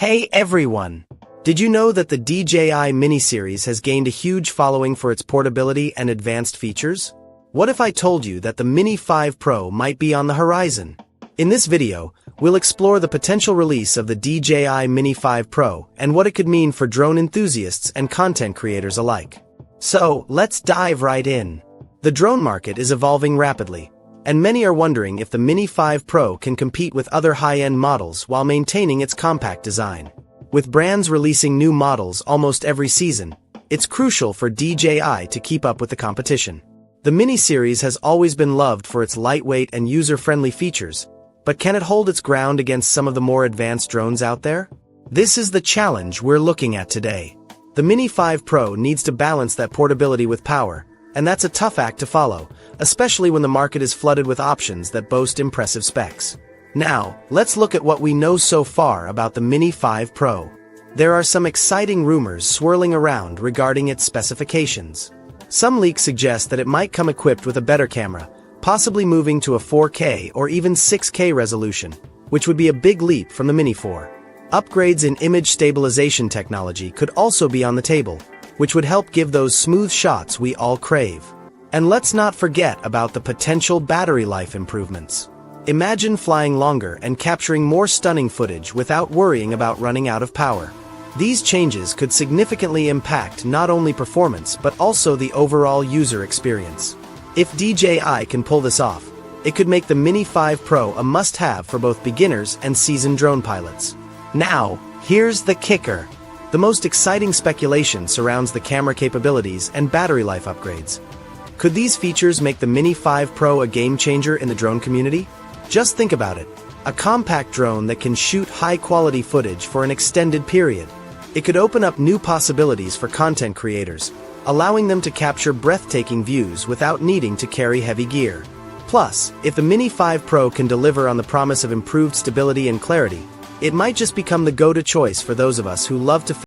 Hey everyone! Did you know that the DJI Mini series has gained a huge following for its portability and advanced features? What if I told you that the Mini 5 Pro might be on the horizon? In this video, we'll explore the potential release of the DJI Mini 5 Pro and what it could mean for drone enthusiasts and content creators alike. So, let's dive right in. The drone market is evolving rapidly, and many are wondering if the Mini 5 Pro can compete with other high-end models while maintaining its compact design. With brands releasing new models almost every season, it's crucial for DJI to keep up with the competition. The Mini series has always been loved for its lightweight and user-friendly features, but can it hold its ground against some of the more advanced drones out there? This is the challenge we're looking at today. The Mini 5 Pro needs to balance that portability with power, and that's a tough act to follow, especially when the market is flooded with options that boast impressive specs. Now, let's look at what we know so far about the Mini 5 Pro. There are some exciting rumors swirling around regarding its specifications. Some leaks suggest that it might come equipped with a better camera, possibly moving to a 4K or even 6K resolution, which would be a big leap from the Mini 4. Upgrades in image stabilization technology could also be on the table, which would help give those smooth shots we all crave. And let's not forget about the potential battery life improvements. Imagine flying longer and capturing more stunning footage without worrying about running out of power. These changes could significantly impact not only performance but also the overall user experience. If DJI can pull this off, it could make the Mini 5 Pro a must-have for both beginners and seasoned drone pilots. Now, here's the kicker. The most exciting speculation surrounds the camera capabilities and battery life upgrades. Could these features make the Mini 5 Pro a game-changer in the drone community? Just think about it. A compact drone that can shoot high-quality footage for an extended period. It could open up new possibilities for content creators, allowing them to capture breathtaking views without needing to carry heavy gear. Plus, if the Mini 5 Pro can deliver on the promise of improved stability and clarity, it might just become the go-to choice for those of us who love to